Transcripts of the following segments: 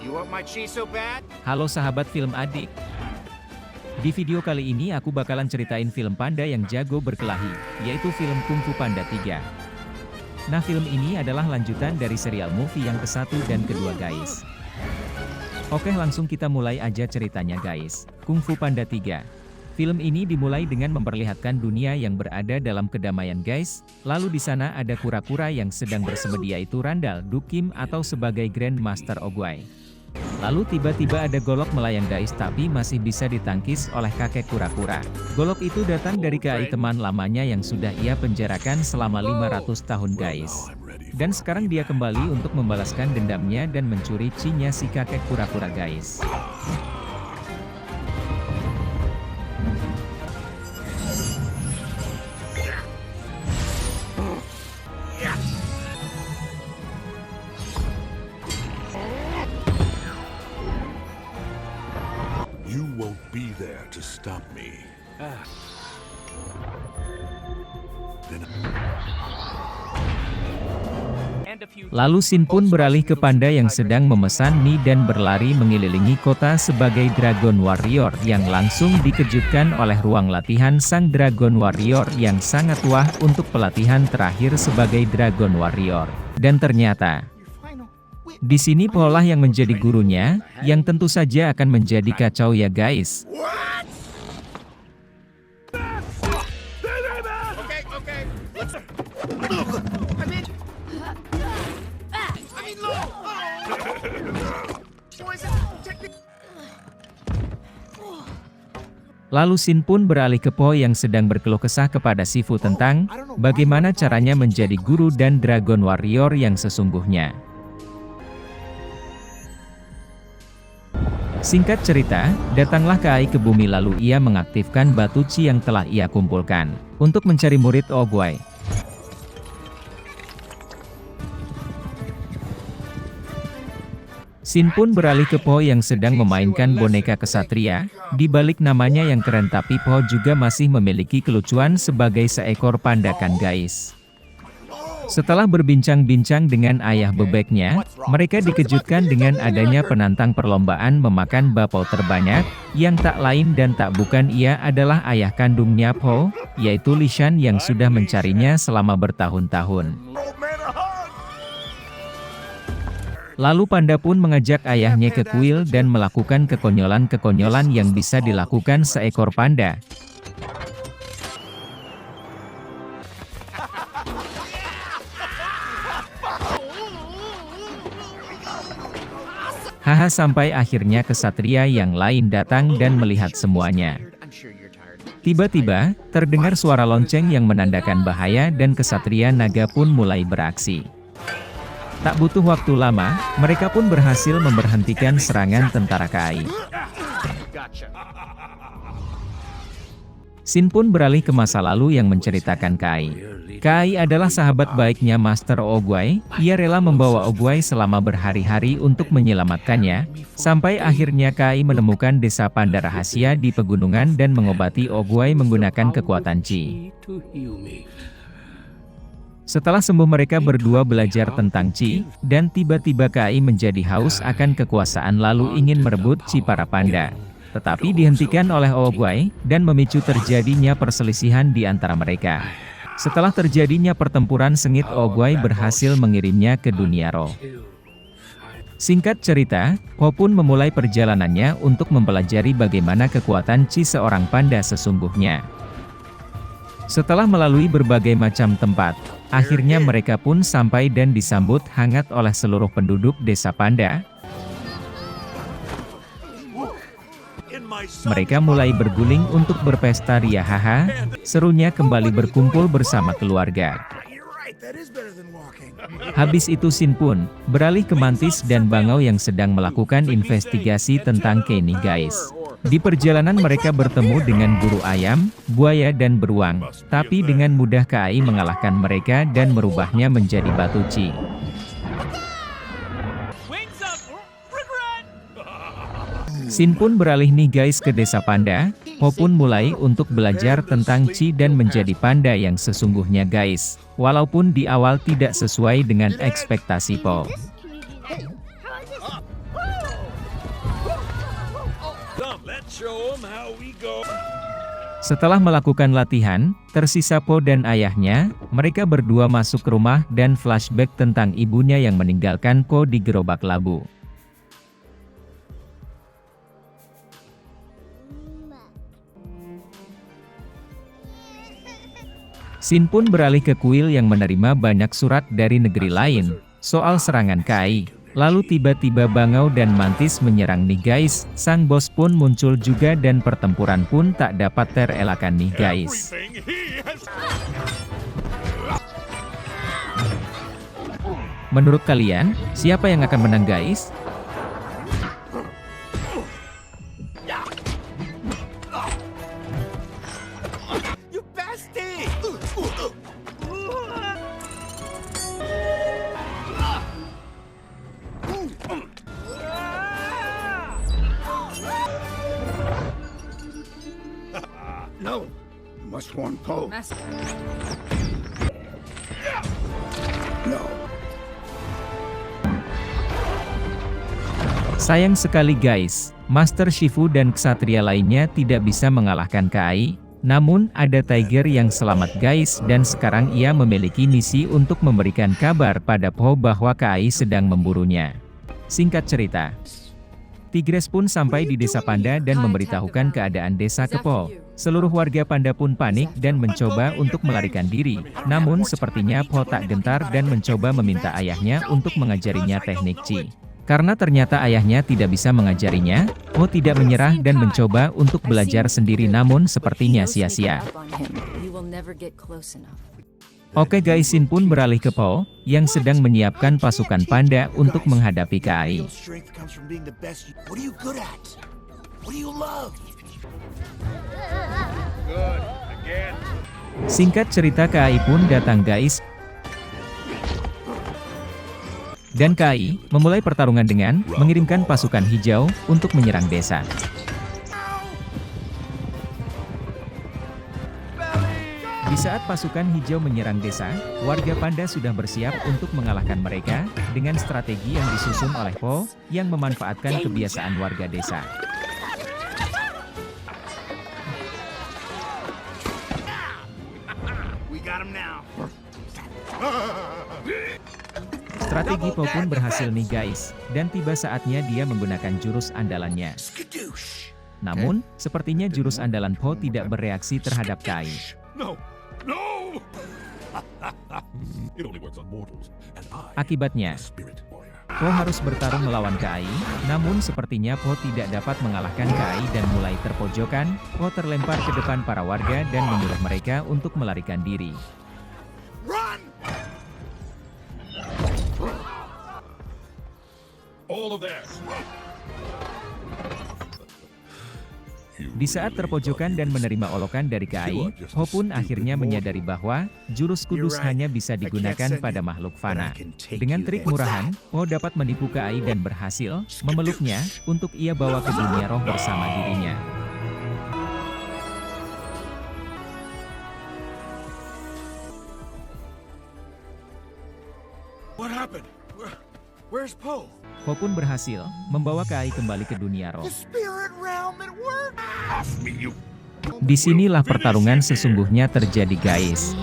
You want my cheese so bad? Halo sahabat film adik. Di video kali ini aku bakalan ceritain film panda yang jago berkelahi, yaitu film Kung Fu Panda 3. Nah, film ini adalah lanjutan dari serial movie yang ke-1 dan kedua guys. Oke, langsung kita mulai aja ceritanya guys. Kung Fu Panda 3. Film ini dimulai dengan memperlihatkan dunia yang berada dalam kedamaian guys. Lalu di sana ada kura-kura yang sedang bersemedi, yaitu Randall Duck Kim atau sebagai Grand Master Oogway. Lalu tiba-tiba ada golok melayang guys, tapi masih bisa ditangkis oleh kakek kura-kura. Golok itu datang dari KAI teman lamanya yang sudah ia penjarakan selama 500 tahun guys. Dan sekarang dia kembali untuk membalaskan dendamnya dan mencuri chi-nya si kakek kura-kura guys. You won't be there to stop me. Lalu Sin pun beralih ke panda yang sedang memesan mie dan berlari mengelilingi kota sebagai Dragon Warrior yang langsung dikejutkan oleh ruang latihan sang Dragon Warrior yang sangat wah untuk pelatihan terakhir sebagai Dragon Warrior. Dan ternyata di sini Po lah yang menjadi gurunya, yang tentu saja akan menjadi kacau ya guys. Okay. Lalu Sin pun beralih ke Po yang sedang berkeluh kesah kepada Sifu tentang bagaimana caranya menjadi guru dan Dragon Warrior yang sesungguhnya. Singkat cerita, datanglah KAI ke bumi lalu ia mengaktifkan batu chi yang telah ia kumpulkan untuk mencari murid Oogway. Sin pun beralih ke Po yang sedang memainkan boneka kesatria. Di balik namanya yang keren, tapi Po juga masih memiliki kelucuan sebagai seekor panda kan guys. Setelah berbincang-bincang dengan ayah bebeknya, mereka dikejutkan dengan adanya penantang perlombaan memakan bapau terbanyak, yang tak lain dan tak bukan ia adalah ayah kandungnya Po, yaitu Li Shan yang sudah mencarinya selama bertahun-tahun. Lalu panda pun mengajak ayahnya ke kuil dan melakukan kekonyolan-kekonyolan yang bisa dilakukan seekor panda. Haha, sampai akhirnya kesatria yang lain datang dan melihat semuanya. Tiba-tiba, terdengar suara lonceng yang menandakan bahaya dan kesatria naga pun mulai beraksi. Tak butuh waktu lama, mereka pun berhasil memberhentikan serangan tentara KAI. Sin pun beralih ke masa lalu yang menceritakan KAI. KAI adalah sahabat baiknya Master Oogway. Ia rela membawa Oogway selama berhari-hari untuk menyelamatkannya, sampai akhirnya KAI menemukan desa panda rahasia di pegunungan dan mengobati Oogway menggunakan kekuatan chi. Setelah sembuh, mereka berdua belajar tentang chi, dan tiba-tiba KAI menjadi haus akan kekuasaan lalu ingin merebut chi para panda. Tetapi dihentikan oleh Oogway, dan memicu terjadinya perselisihan di antara mereka. Setelah terjadinya pertempuran sengit, Oogway berhasil mengirimnya ke dunia roh. Singkat cerita, Po pun memulai perjalanannya untuk mempelajari bagaimana kekuatan chi seorang panda sesungguhnya. Setelah melalui berbagai macam tempat, akhirnya mereka pun sampai dan disambut hangat oleh seluruh penduduk desa panda. Mereka mulai berguling untuk berpesta ria, haha, serunya kembali berkumpul bersama keluarga. Habis itu Sin pun beralih ke Mantis dan Bangau yang sedang melakukan investigasi tentang Kenny guys. Di perjalanan mereka bertemu dengan guru ayam, buaya dan beruang, tapi dengan mudah KAI mengalahkan mereka dan merubahnya menjadi batu chi. Sin pun beralih nih guys ke desa panda. Po pun mulai untuk belajar tentang chi dan menjadi panda yang sesungguhnya guys. Walaupun di awal tidak sesuai dengan ekspektasi Po. show 'em how we go. Setelah melakukan latihan, tersisa Po dan ayahnya. Mereka berdua masuk ke rumah dan flashback tentang ibunya yang meninggalkan Po di gerobak labu. Shin pun beralih ke kuil yang menerima banyak surat dari negeri lain soal serangan Kai. Lalu tiba-tiba Bangau dan Mantis menyerang nih guys. Sang bos pun muncul juga dan pertempuran pun tak dapat terelakkan nih guys. Everything he has. Menurut kalian, siapa yang akan menang guys? You bestie! No, you must warn Poe. No. Sayang sekali guys, Master Shifu dan ksatria lainnya tidak bisa mengalahkan Kai. Namun, ada Tiger yang selamat guys dan sekarang ia memiliki misi untuk memberikan kabar pada Po bahwa Kai sedang memburunya. Singkat cerita, Tigres pun sampai di desa Panda dan memberitahukan keadaan desa ke Po. Seluruh warga Panda pun panik dan mencoba untuk melarikan diri. Namun sepertinya Po tak gentar dan mencoba meminta ayahnya untuk mengajarinya teknik Chi. Karena ternyata ayahnya tidak bisa mengajarinya, Po tidak menyerah dan mencoba untuk belajar sendiri namun sepertinya sia-sia. Oke guys, Shin pun beralih ke Po, yang sedang menyiapkan pasukan panda untuk menghadapi Kai. Real strength comes from being the best. What are you good at? What do you love? Good. Again. Singkat cerita Kai pun datang guys. Dan Kai memulai pertarungan dengan mengirimkan pasukan hijau untuk menyerang desa. Di saat pasukan hijau menyerang desa, warga Panda sudah bersiap untuk mengalahkan mereka dengan strategi yang disusun oleh Po yang memanfaatkan kebiasaan warga desa. We got him now. Strategi Po pun berhasil nih guys, dan tiba saatnya dia menggunakan jurus andalannya. Skadoosh. Namun, sepertinya jurus andalan Po tidak bereaksi terhadap Kai. No. No. It only works on mortals, and I Akibatnya, am a spirit warrior. Po harus bertarung melawan Kai, namun sepertinya Po tidak dapat mengalahkan Kai dan mulai terpojokan. Po terlempar ke depan para warga dan menyuruh mereka untuk melarikan diri. Run! All of that. Di saat terpojokan dan menerima olokan dari Kai, Po pun akhirnya menyadari bahwa jurus kudus hanya bisa digunakan pada makhluk fana. Dengan trik murahan, Po dapat menipu Kai dan berhasil memeluknya untuk ia bawa ke dunia roh bersama dirinya. What happened? Where's Poe? Po pun berhasil membawa Kai kembali ke dunia roh. The spirit realm, it worked! Off me, you. Disinilah pertarungan sesungguhnya terjadi guys.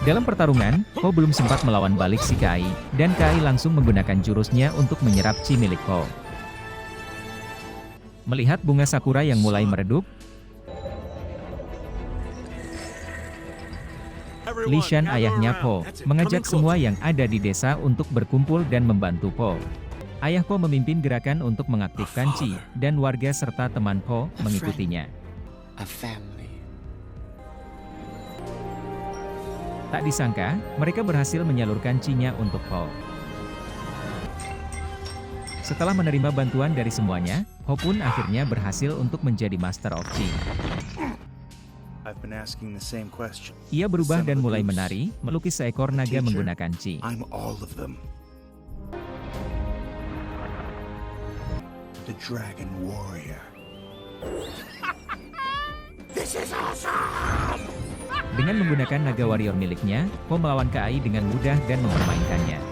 Dalam pertarungan, Po belum sempat melawan balik si Kai, dan Kai langsung menggunakan jurusnya untuk menyerap chi milik Po. Melihat bunga sakura yang mulai meredup, Li Shan ayahnya Po, mengajak semua yang ada di desa untuk berkumpul dan membantu Po. Ayah Po memimpin gerakan untuk mengaktifkan Chi, dan warga serta teman Po mengikutinya. A family. Tak disangka, mereka berhasil menyalurkan Chi-nya untuk Po. Setelah menerima bantuan dari semuanya, Po pun akhirnya berhasil untuk menjadi Master of Chi. I've been asking the same question. Ia berubah dan mulai menari, melukis seekor naga menggunakan Chi. I'm all of them. The Dragon Warrior. This is awesome! Dengan menggunakan naga warrior miliknya, Po melawan Kai dengan mudah dan mempermainkannya.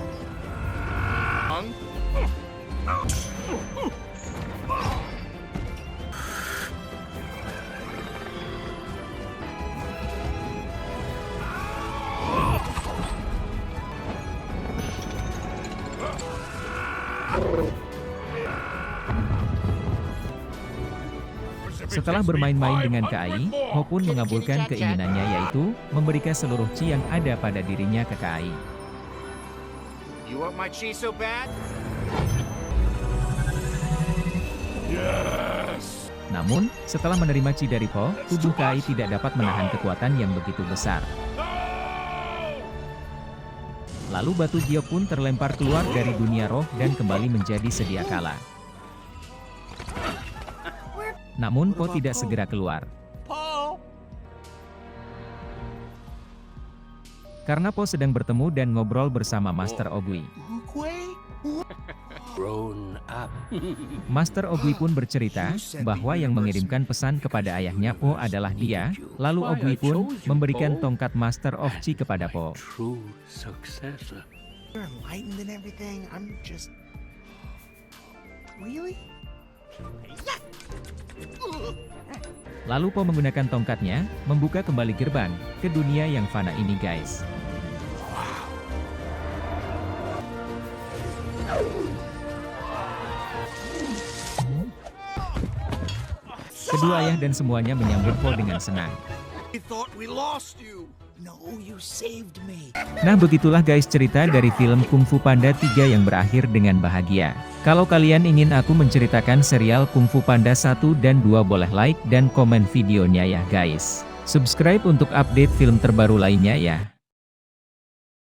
Setelah bermain-main dengan Kai, Ho pun mengabulkan keinginannya yaitu memberikan seluruh chi yang ada pada dirinya ke Kai. You want my chi so bad? Yes! Namun, setelah menerima chi dari Po, tubuh Kai tidak dapat menahan kekuatan yang begitu besar. Lalu batu giok pun terlempar keluar dari dunia roh dan kembali menjadi sedia kala. Namun Po tidak segera keluar. Karena Po sedang bertemu dan ngobrol bersama Master Oogway. Grown up. Master Oogway pun bercerita bahwa yang mengirimkan pesan kepada ayahnya Po adalah dia, lalu Oogway pun memberikan tongkat Master of Chi kepada Po. True successor. You're enlightened and everything. I'm just... Really? Lalu Po menggunakan tongkatnya, membuka kembali gerbang ke dunia yang fana ini guys. Kedua ayah dan semuanya menyambut Po dengan senang. We thought we lost you. No, you saved me. Nah begitulah guys cerita dari film Kung Fu Panda 3 yang berakhir dengan bahagia. Kalau kalian ingin aku menceritakan serial Kung Fu Panda 1 dan 2 boleh like dan komen videonya ya guys. Subscribe untuk update film terbaru lainnya ya.